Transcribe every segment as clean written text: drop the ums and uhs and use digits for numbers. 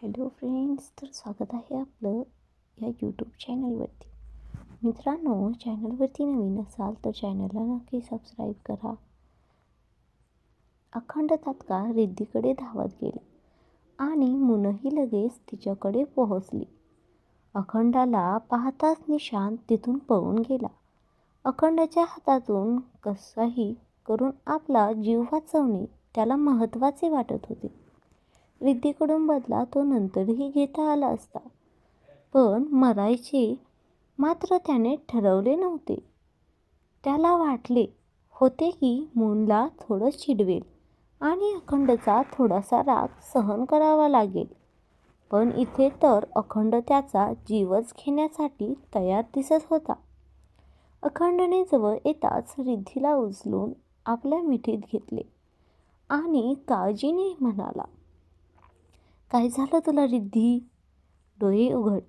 Hello friends, तर स्वागत आहे आपलं या यूट्यूब चॅनलवरती. मित्रांनो, चॅनलवरती नवीन असाल तर चॅनलला नक्की सबस्क्राईब करा. अखंड तात्काळ रिद्धीकडे धावत गेला आणि मुनही लगेच तिच्याकडे पोहोचली. अखंडाला पाहताच निशांत तिथून पळून गेला. अखंडाच्या हातातून कसाही करून आपला जीव वाचवणे त्याला महत्त्वाचे वाटत होते. रिद्धीकडून बदला तो नंतरही घेता आला असता, पण मरायचे मात्र त्याने ठरवले नव्हते. त्याला वाटले होते की मूनला थोडं चिडवेल आणि अखंडचा थोडासा राग सहन करावा लागेल, पण इथे तर अखंड त्याचा जीवच घेण्यासाठी तयार दिसत होता. अखंडने जवळ येताच रिद्धीला उचलून आपल्या मिठीत घेतले आणि काळजीने म्हणाला, काय झालं तुला रिद्धी? डोळे उघड.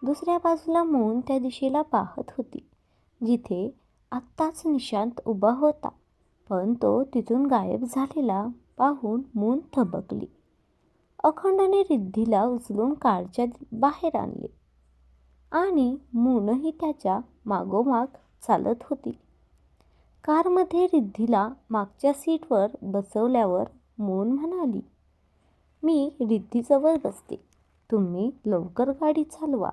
दुसऱ्या बाजूला मून त्या दिशेला पाहत होती जिथे आत्ताच निशांत उभा होता, पण तो तिथून गायब झालेला पाहून मून थबकली. अखंडने रिद्धीला उचलून कारच्या बाहेर आणले आणि मूनही त्याच्या मागोमाग चालत होती. कारमध्ये रिद्धीला मागच्या सीटवर बसवल्यावर मून म्हणाली, मी रिद्धीजवळ बसते, तुम्ही लवकर गाडी चालवा.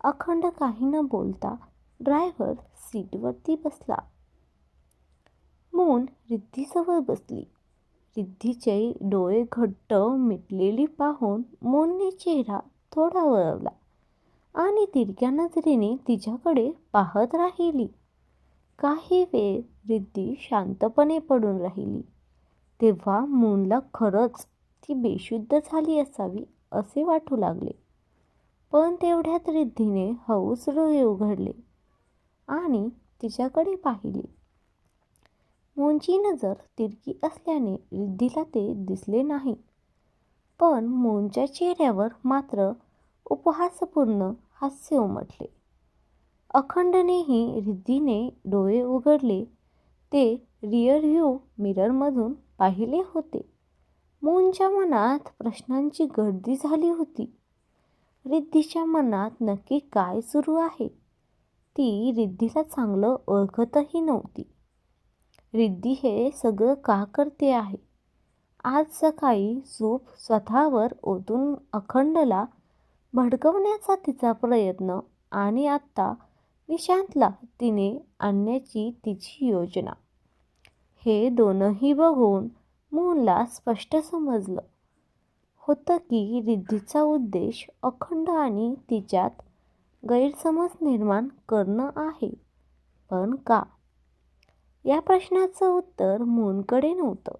अखंड काही न बोलता ड्रायव्हर सीटवरती बसला. मून रिद्धीजवळ बसली. रिद्धीचे डोळे घट्ट मिटलेली पाहून मूनने चेहरा थोडा वळवला आणि तिरक्या नजरेने तिच्याकडे पाहत राहिली. काही वेळ रिद्धी शांतपणे पडून राहिली. तेव्हा मूनला खरंच ती बेशुद्ध झाली असावी असे वाटू लागले. पण तेवढ्यात रिद्धीने हळूच डोळे उघडले आणि तिच्याकडे पाहिले. मूनची नजर तिरकी असल्याने रिद्धीला ते दिसले नाही, पण मूनच्या चेहऱ्यावर मात्र उपहासपूर्ण हास्य उमटले. अखंडनेही रिद्धीने डोळे उघडले ते रिअर व्ह्यू मिररमधून पाहिले होते. मूनच्या मनात प्रश्नांची गर्दी झाली होती. रिद्धीच्या मनात नक्की काय सुरू आहे ती रिद्धीला चांगलं ओळखतही नव्हती. रिद्धी हे सगळं का करते आहे? आज सकाळी झोप स्वतःवर ओतून अखंडला भडकवण्याचा तिचा प्रयत्न आणि आत्ता निशांतला तिने आणण्याची तिची योजना, हे दोनही बघून मूनला स्पष्ट समजलं होतं की रिद्धीचा उद्देश अखंड आणि तिच्यात गैरसमज निर्माण करणं आहे. पण का? या प्रश्नाचं उत्तर मूनकडे नव्हतं.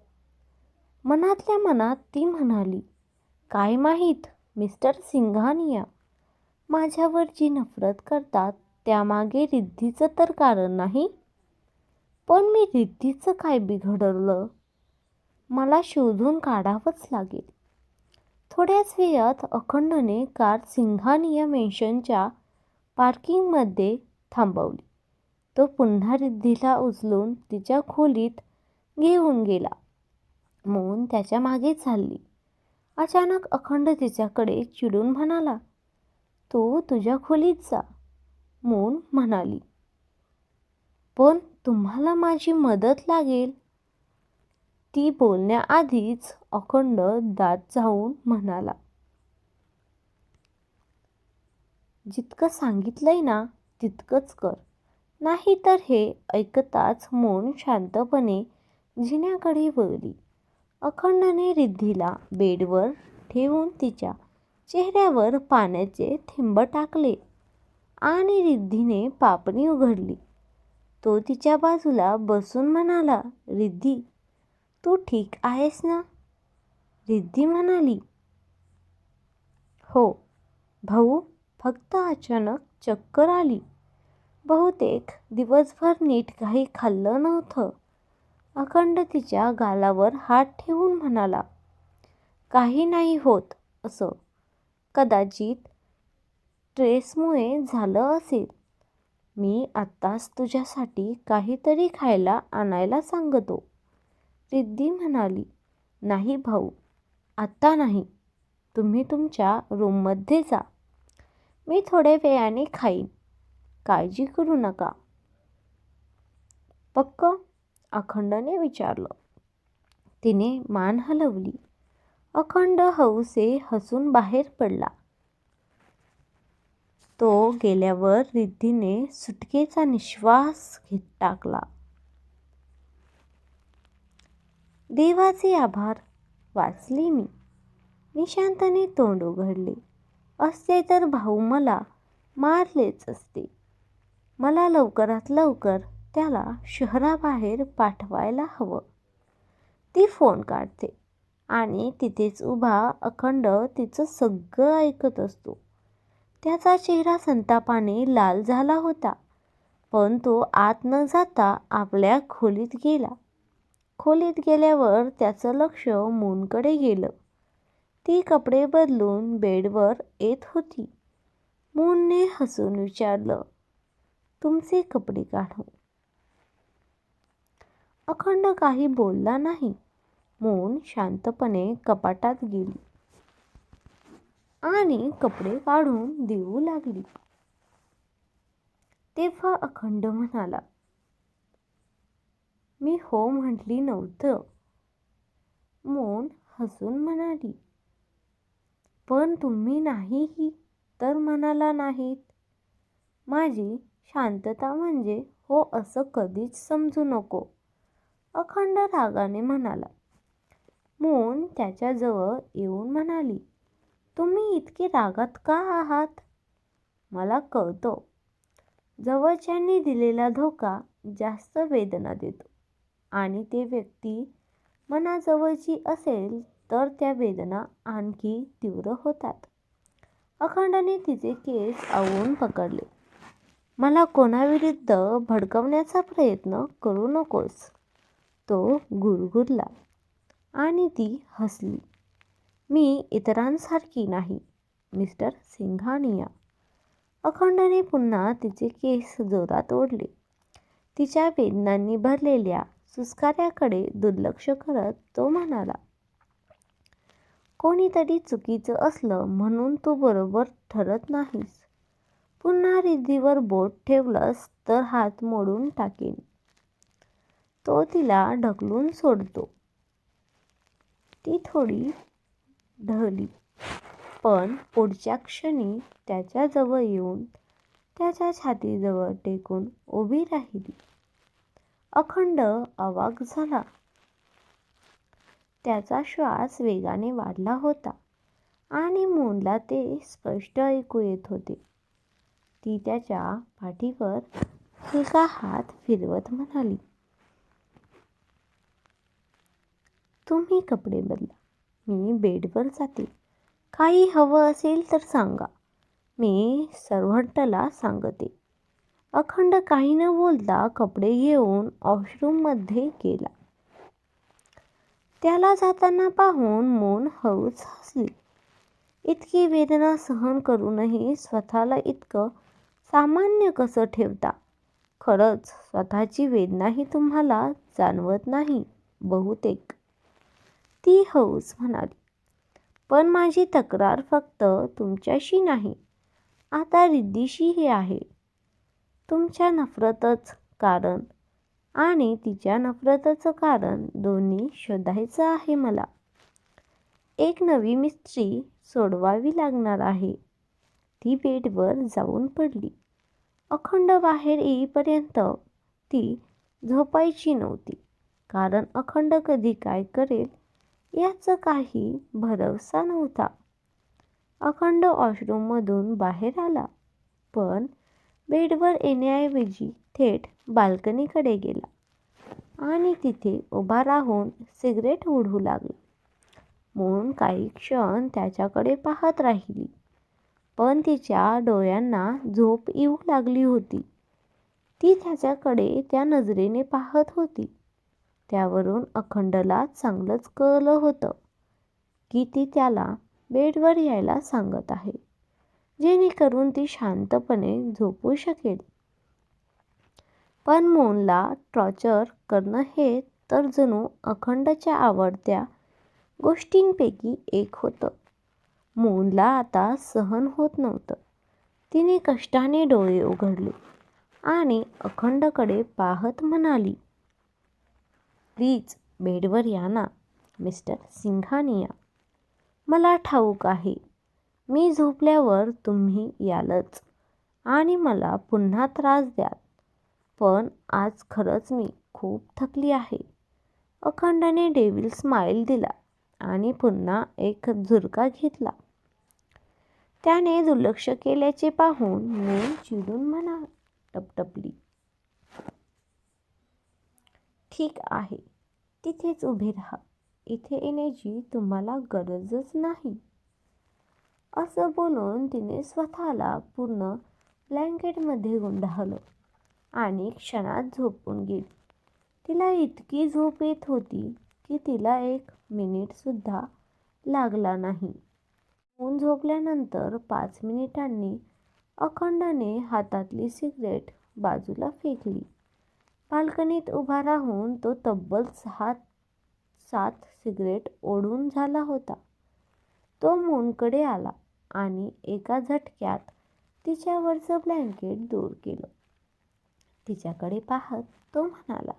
मनातल्या मनात ती म्हणाली, काय माहीत मिस्टर सिंघानिया, माझ्यावर जी नफरत करतात त्यामागे रिद्धीचं तर कारण नाही. पण मी रिद्धीचं काय बिघडवलं? मला शोधून काढावंच लागेल. थोड्याच वेळात अखंडने कार सिंघानिया मेन्शनच्या पार्किंगमध्ये थांबवली. तो पुन्हा रिद्धीला उचलून तिच्या खोलीत घेऊन गेला. मून त्याच्या मागे चालली. अचानक अखंड तिच्याकडे चिडून म्हणाला, तू तुझ्या खोलीत जा. मून म्हणाली, पण तुम्हाला माझी मदत लागेल. ती बोलण्याआधीच अखंड दात चावून म्हणाला, जितकं सांगितलंय ना तितकंच कर, नाही तर. हे ऐकताच मून शांतपणे जिन्याकडे वळली. अखंडने रिद्धीला बेडवर ठेवून तिच्या चेहऱ्यावर पाण्याचे थेंब टाकले आणि रिद्धीने पापणी उघडली. तो तिच्या बाजूला बसून म्हणाला, रिद्धी, तू ठीक आहेस ना? रिद्धी म्हणाली, हो भाऊ, फक्त अचानक चक्कर आली. बहुतेक दिवसभर नीट काही खाल्लं नव्हतं. अखंड तिच्या गालावर हात ठेवून म्हणाला, काही नाही होत असं. कदाचित स्ट्रेसमुळे झालं असेल. मी आत्ताच तुझ्यासाठी काहीतरी खायला आणायला सांगतो. रिद्धी म्हणाली, नाही भाऊ, आत्ता नाही. तुम्ही तुमच्या रूममध्ये जा. मी थोड्या वेळाने खाईन. काळजी करू नका. पक्क? अखंडने विचारलं. तिने मान हलवली. अखंड हौसे हसून बाहेर पडला. तो गेल्यावर रिद्धीने सुटकेचा निश्वास टाकला. देवाचे आभार, वाचले मी. निशांतने तोंड उघडले. असते तर भाऊ मला मारलेच असते. मला लवकरात लवकर त्याला शहराबाहेर पाठवायला हवं. ती फोन काढते आणि तिथेच उभा अखंड तिचं सगळं ऐकत असतो. त्याचा चेहरा संतापाने लाल झाला होता, पण तो आत न जाता आपल्या खोलीत गेला. खोलीत गेल्यावर त्याचं लक्ष मूनकडे गेलं. ती कपडे बदलून बेडवर येत होती. मूनने हसून विचारलं, तुमचे कपडे काढू? अखंड काही बोलला नाही. मून शांतपणे कपाटात गेली आणि कपडे काढून देऊ लागली. तेव्हा अखंड म्हणाला, मी हो म्हटली नव्हतं. मून हसून म्हणाली, पण तुम्ही नाहीही तर म्हणाला नाहीत. माझी शांतता म्हणजे हो असं कधीच समजू नको. अखंड रागाने म्हणाला. मून त्याच्याजवळ येऊन म्हणाली, तुम्ही इतके रागात का आहात? मला कळतं. जवळच्यांनी दिलेला धोका जास्त वेदना देतो आणि ते व्यक्ती मनाजवळची असेल तर त्या वेदना आणखी तीव्र होतात. अखंडने तिचे केस आवळून पकडले. मला कोणाविरुद्ध भडकवण्याचा प्रयत्न करू नकोस. तो गुरगुरला आणि ती हसली. मी इतरांसारखी नाही, मिस्टर सिंघानिया. अखंडने पुन्हा तिचे केस जोरात ओढले. तिच्या वेदनांनी भरलेल्या सुस्काऱ्याकडे दुर्लक्ष करत तो म्हणाला, कोणीतरी चुकीचं असलं म्हणून तू बरोबर ठरत नाहीस. पुन्हा रिद्धीवर बोट ठेवलंस तर हात मोडून टाकेन. तो तिला ढकलून सोडतो. ती थोडी ढळली, पण पुढच्या क्षणी त्याच्याजवळ येऊन त्याच्या छातीजवळ टेकून उभी राहिली. अखंड अवाक झाला. त्याचा श्वास वेगाने वाढला होता आणि मूनला ते स्पष्ट ऐकू येत होते. ती त्याच्या पाठीवर हलका हात फिरवत म्हणाली, तुम्ही कपडे बदला. मी बेडवर जाते. काही हवं असेल तर सांगा. मी सर्व्हंटला सांगते. अखंड काही न बोलता कपडे घेऊन वॉशरूममध्ये गेला. त्याला जाताना पाहून मून हळूच हसली. इतकी वेदना सहन करूनही स्वतःला इतकं सामान्य कसं ठेवता? खरंच स्वतःची वेदनाही तुम्हाला जाणवत नाही बहुतेक. ती हळूच म्हणाली, पण माझी तक्रार फक्त तुमच्याशी नाही, आता रिद्धीशीही आहे. तुमच्या नफरतच कारण आणि तिच्या नफरतचं कारण दोन्ही शोधायचं आहे मला. एक नवी मिस्ट्री सोडवावी लागणार आहे. ती बेडवर जाऊन पडली. अखंड बाहेर येईपर्यंत ती झोपायची नव्हती, कारण अखंड कधी काय करेल याचा काही भरवसा नव्हता. अखंड वॉशरूममधून बाहेर आला, पण बेडवर येण्याऐवजी थेट बाल्कनीकडे गेला आणि तिथे उभा राहून सिगरेट ओढू लागला. मून काही क्षण त्याच्याकडे पाहत राहिली, पण तिच्या डोळ्यांना झोप येऊ लागली होती. ती त्याच्याकडे त्या नजरेने पाहत होती. त्यावरून अखंडला चांगलंच कळलं होतं की ती त्याला बेडवर यायला सांगत आहे, जेणेकरून ती शांतपणे झोपू शकेल. पण मूनला टॉर्चर करणं हे तर जणू अखंडच्या आवडत्या गोष्टींपैकी एक होतं. मूनला आता सहन होत नव्हतं. तिने कष्टाने डोळे उघडले आणि अखंडकडे पाहत म्हणाली, प्लीज बेडवर या ना मिस्टर सिंघानिया. मला ठाऊक आहे मी झोपल्यावर तुम्ही यालच आणि मला पुन्हा त्रास द्याल, पण आज खरंच मी खूप थकली आहे. अखंडने डेव्हिल स्माईल दिला आणि पुन्हा एक झुरका घेतला. त्याने दुर्लक्ष केल्याचे पाहून मून चिडून टपटपली, ठीक आहे, तिथेच उभे राहा. इथे येण्याची तुम्हाला गरजच नाही. असं बोलून तिने स्वतःला पूर्ण ब्लँकेटमध्ये गुंडाळलं आणि क्षणात झोपून गेली. तिला इतकी झोप येत होती की तिला 1 मिनिटसुद्धा लागला नाही. मून झोपल्यानंतर 5 मिनिटांनी अखंडने हातातली सिगरेट बाजूला फेकली. बाल्कनीत उभा राहून तो तब्बल 6-7 सिगरेट ओढून झाला होता. तो मूनकडे आला आणि एका झटक्यात तिच्यावरचं ब्लँकेट दूर केलं. तिच्याकडे पाहत तो म्हणाला,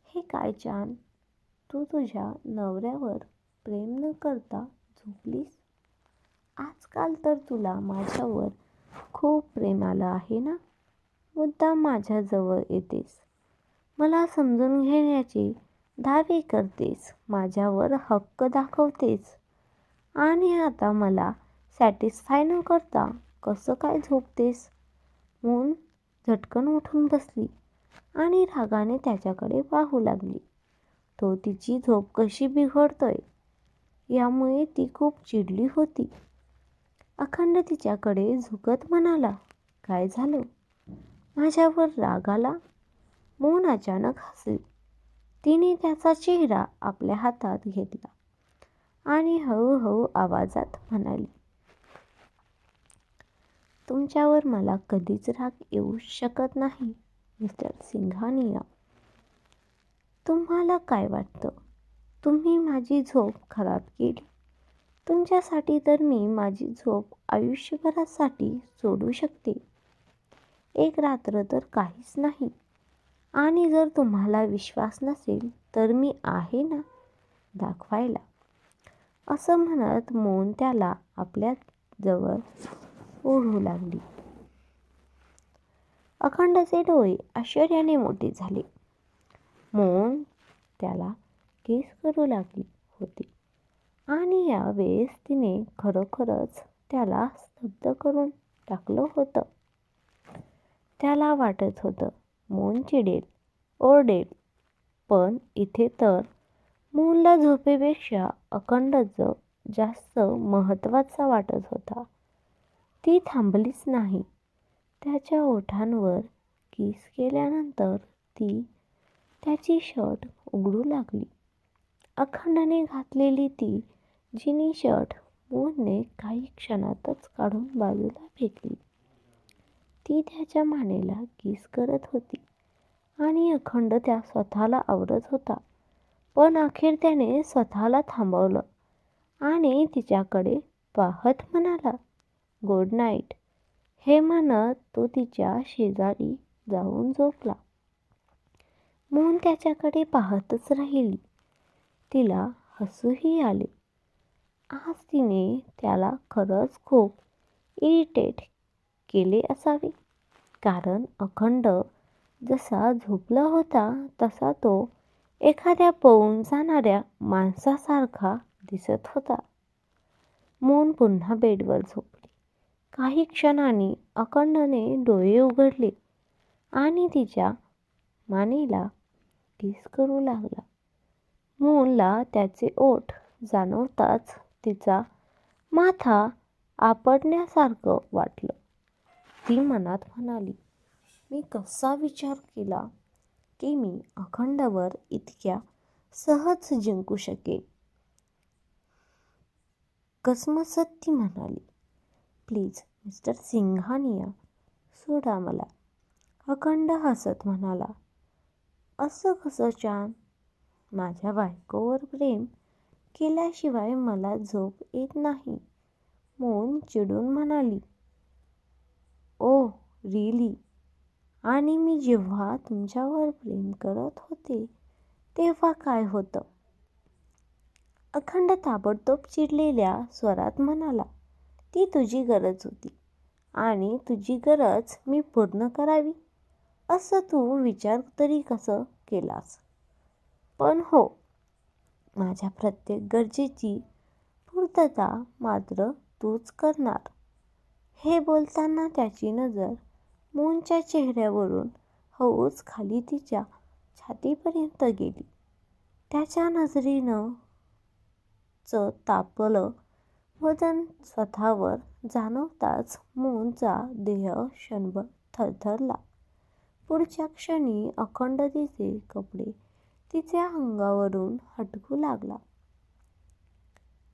हे काय चान, तू तुझ्या नवऱ्यावर प्रेम न करता झोपलीस? आजकाल तर तुला माझ्यावर खूप प्रेम आलं आहे ना? मुद्दाम माझ्याजवळ येतेस, मला समजून घेण्याचे दावे करतेस, माझ्यावर हक्क दाखवतेस आणि आता मला सॅटिस्फाय न करता कसं काय झोपतेस? मून झटकन उठून बसली आणि रागाने त्याच्याकडे पाहू लागली. तो तिची झोप कशी बिघडतोय यामुळे ती खूप चिडली होती. अखंड तिच्याकडे झुकत म्हणाला, काय झालं? माझ्यावर राग आला? मून अचानक हसली. तिने त्याचा चेहरा आपल्या हातात घेतला आणि हळूहळू आवाजात म्हणाली, तुमच्यावर मला कधीच राग येऊ शकत नाही मिस्टर सिंघानिया. तुम्हाला काय वाटतं तुम्ही माझी झोप खराब केली? तुमच्यासाठी तर मी माझी झोप आयुष्यभरासाठी सोडू शकते. 1 रात्र तर काहीच नाही. आणि जर तुम्हाला विश्वास नसेल तर मी आहे ना दाखवायला. असं म्हणत मून त्याला आपल्या जवळ ओढू लागली. अखंडचे डोळे आश्चर्याने मोठे झाले. मून त्याला किस करू लागली होती आणि यावेळेस तिने खरोखरच त्याला स्तब्ध करून टाकलं होतं. त्याला वाटत होतं मून चिडेल, ओरडेल, पण इथे तर मूनला झोपेपेक्षा अखंडच जास्त महत्त्वाचा वाटत होता. ती थांबलीच नाही. त्याच्या ओठांवर किस केल्यानंतर ती त्याची शर्ट उघडू लागली. अखंडने घातलेली ती जिनी शर्ट मूनने काही क्षणातच काढून बाजूला फेकली. ती त्याच्या मानेला किस करत होती आणि अखंड त्या स्वतःला आवरत होता. पण अखेर त्याने स्वतःला थांबवलं आणि तिच्याकडे पाहत म्हणाला, गुड नाईट. हे म्हणत तो तिच्या शेजारी जाऊन झोपला. मून त्याच्याकडे पाहतच राहिली. तिला हसूही आले. आज तिने त्याला खरंच खूप इरिटेट केले असावे, कारण अखंड जसा झोपला होता तसा तो एखाद्या पळून जाणाऱ्या माणसासारखा दिसत होता. मून पुन्हा बेडवर झोपली. काही क्षणांनी अखंडने डोळे उघडले आणि तिच्या मानेला किस करू लागला. मूनला त्याचे ओठ जाणवताच तिचा माथा आपटण्यासारखं वाटलं. ती मनात म्हणाली, मी कसा विचार केला की मी अखंडवर इतक्या सहज जिंकू शकेन. कसमसत ती म्हणाली, प्लीज मिस्टर सिंघानिया सोडा मला. अखंड हसत म्हणाला, असं कसं चान? माझ्या बायकोवर प्रेम केल्याशिवाय मला झोप येत नाही, मून चिडून म्हणाली. ओह रिली? आणि मी जेव्हा तुमच्यावर प्रेम करत होते तेव्हा काय होतं? अखंड ताबडतोब चिडलेल्या स्वरात म्हणाला. ती तुझी गरज होती आणि तुझी गरज मी पूर्ण करावी असं तू विचार तरी कसं केलास? पण हो, माझ्या प्रत्येक गरजेची पूर्तता मात्र तूच करणार. हे बोलताना त्याची नजर मूनच्या चेहऱ्यावरून हळूच खाली तिच्या छातीपर्यंत गेली. त्याच्या नजरेनं तापलं वजन स्वतःवर जाणवताच मूनचा देह क्षणभर थरथरला. पुढच्या क्षणी अखंड तिचे कपडे तिच्या अंगावरून हटकू लागला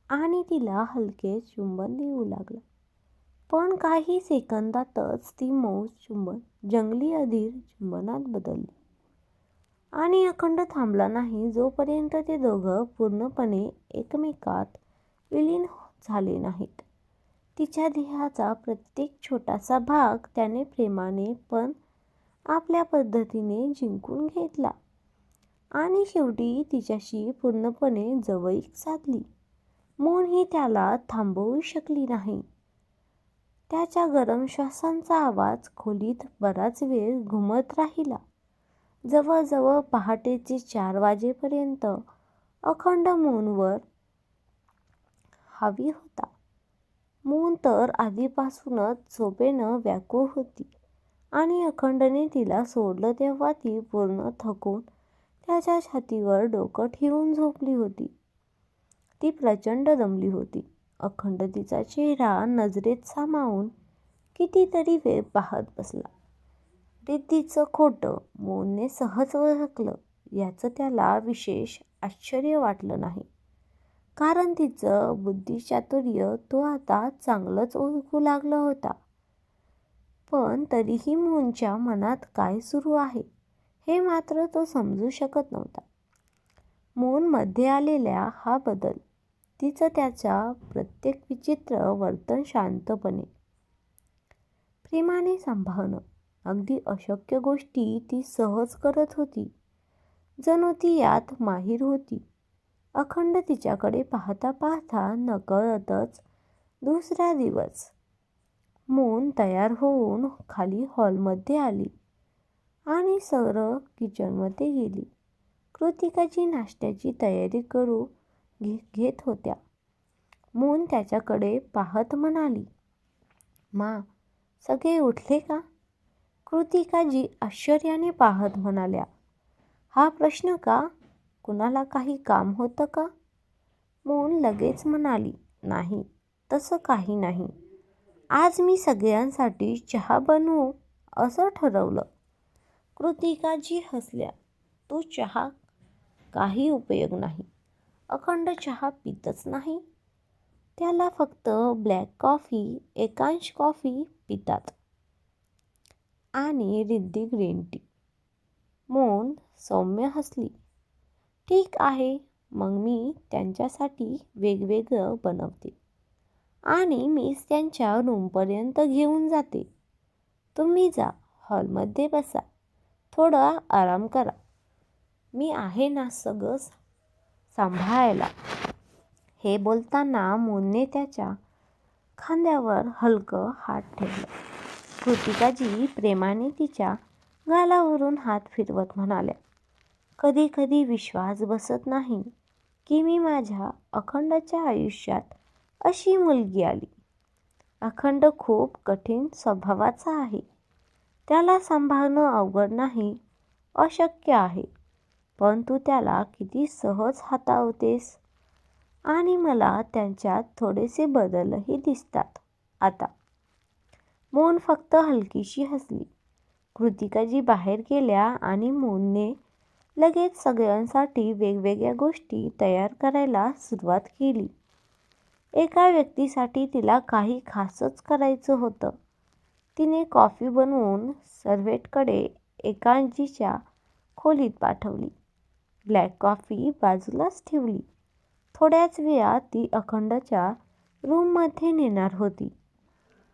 आणि तिला हलके चुंबन देऊ लागला. पण काही सेकंदातच ती मऊ चुंबन जंगली अधीर चुंबनात बदलली आणि अखंड थांबला नाही जोपर्यंत ते दोघं पूर्णपणे एकमेकात विलीन झाले नाहीत. तिच्या देहाचा प्रत्येक छोटासा भाग त्याने प्रेमाने पण आपल्या पद्धतीने जिंकून घेतला आणि शेवटी तिच्याशी पूर्णपणे जवळीक साधली. मून ही त्याला थांबवू शकली नाही. त्याच्या गरम श्वासांचा आवाज खोलीत बराच वेळ घुमत राहिला. जवळजवळ पहाटेचे 4 वाजेपर्यंत अखंड मूनवर हावी होता. मून तर आधीपासूनच झोपेनं व्याकुळ होती आणि अखंडने तिला सोडलं तेव्हा ती पूर्ण थकून त्याच्या छातीवर डोकं ठेवून झोपली होती. ती प्रचंड दमली होती. अखंड तिचा चेहरा नजरेत सामावून कितीतरी वेळ पाहत बसला. रिद्धीचं खोटं मूनने सहज ओळखलं याचं त्याला विशेष आश्चर्य वाटलं नाही, कारण तिचं बुद्धिचातुर्य तो आता चांगलंच ओळखू लागला होता. पण तरीही मूनच्या मनात काय सुरू आहे हे मात्र तो समजू शकत नव्हता. मूनमध्ये आलेला हा बदल, तिचं त्याच्या प्रत्येक विचित्र वर्तन शांतपणे, प्रेमाने सांभाळणं, अगदी अशक्य गोष्टी ती सहज करत होती, जणू ती यात माहीर होती. अखंड तिच्याकडे पाहता पाहता नकळतच दुसरा दिवस. मून तयार होऊन खाली हॉलमध्ये आली आणि सरळ किचनमध्ये गेली. कृतिकाजी नाश्त्याची तयारी करू घेत होत्या. मून त्याच्याकडे पाहत म्हणाली, मा, सगळे उठले का? कृतिकाजी आश्चर्याने पाहत म्हणाल्या, हा प्रश्न का? कुणाला काही काम होतं का? मून लगेच म्हणाली, नाही, तसं काही नाही. आज मी सगळ्यांसाठी चहा बनवू असं ठरवलं. कृतिकाजी हसल्या. तू चहा? काही उपयोग नाही. अखंड चहा पितच नाही. त्याला फक्त ब्लॅक कॉफी, एकांश कॉफी पितात आणि रिद्धी ग्रीन टी. मून सौम्य हसली. ठीक आहे, मग मी त्यांच्यासाठी वेगवेगळं बनवते आणि मीच त्यांच्या रूमपर्यंत घेऊन जाते. तुम्ही जा, हॉलमध्ये बसा, थोडा आराम करा. मी आहे ना सगळं सांभाळायला. हे बोलताना मूनने त्याच्या खांद्यावर हलकं हात ठेवलं. कृतिकाजी प्रेमाने तिच्या गालावरून हात फिरवत म्हणाल्या, कधी कधी विश्वास बसत नाही की मी माझ्या अखंडच्या आयुष्यात अशी मुलगी आली. अखंड खूप कठीण स्वभावाचा आहे. त्याला सांभाळणं अवघड नाही, अशक्य आहे. पण तू त्याला किती सहज हाताळतेस आणि मला त्यांच्यात थोडेसे बदलही दिसतात आता. मून फक्त हलकीशी हसली. कृतिकाजी बाहेर गेल्या आणि मूनने लगेच सगळ्यांसाठी वेगवेगळ्या गोष्टी तयार करायला सुरुवात केली. एका व्यक्तीसाठी तिला काही खासच करायचं होतं. तिने कॉफी बनवून सर्व्हेंटकडे एकांजीच्या खोलीत पाठवली. ब्लॅक कॉफी बाजूलाच ठेवली. थोड्याच वेळात ती अखंडच्या रूममध्ये नेणार होती.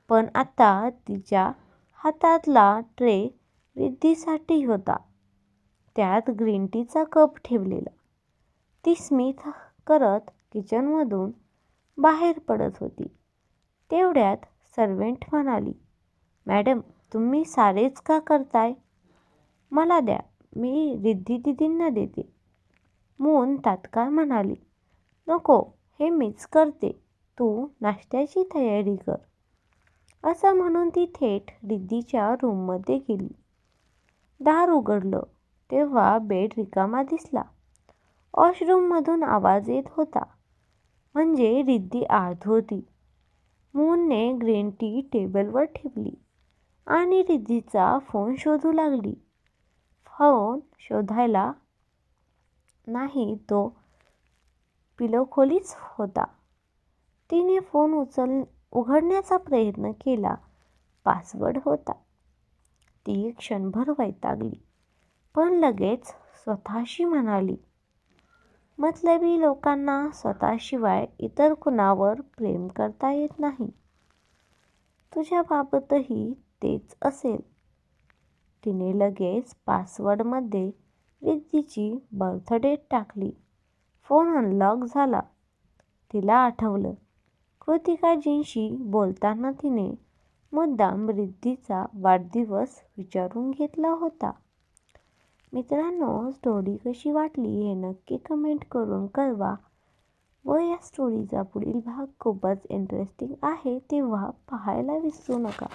पण आता तिच्या हातातला ट्रे रिद्धीसाठी होता. त्यात ग्रीन टीचा कप ठेवलेला. ती स्मिथ करत किचनमधून बाहेर पडत होती. तेवढ्यात सर्व्हेंट म्हणाली, मॅडम, तुम्ही सारेच का करताय? मला द्या, मी रिद्धी दीदींना देते. मून तात्काळ म्हणाली, नको, हे मीच करते. तू नाश्त्याची तयारी कर. असं म्हणून ती थेट रिद्धीच्या रूममध्ये गेली. दार उघडलं तेव्हा बेड रिकामा दिसला. वॉशरूममधून आवाज येत होता. म्हणजे रिद्धी आत होती. मूनने ग्रीन टी टेबलवर ठेवली आणि रिद्धीचा फोन शोधू लागली. फोन शोधायला नाही, तो पिलोखालीच होता. तिने फोन उघडण्याचा प्रयत्न केला. पासवर्ड होता. ती क्षणभर वैतागली, पण लगेच स्वतःशी म्हणाली, मतलबी लोकांना स्वतःशिवाय इतर कुणावर प्रेम करता येत नाही. तुझ्याबाबतही तेच असेल. तिने लगेच पासवर्डमध्ये रिद्धीची बर्थ डेट टाकली. फोन अनलॉक झाला. तिला आठवलं, कृतिकाजींशी बोलताना तिने मुद्दाम रिद्धीचा वाढदिवस विचारून घेतला होता. मित्रांनो, स्टोरी कशी वाटली हे नक्की कमेंट करून कळवा व या स्टोरीचा पुढील भाग खूपच इंटरेस्टिंग आहे, तेव्हा पाहायला विसरू नका.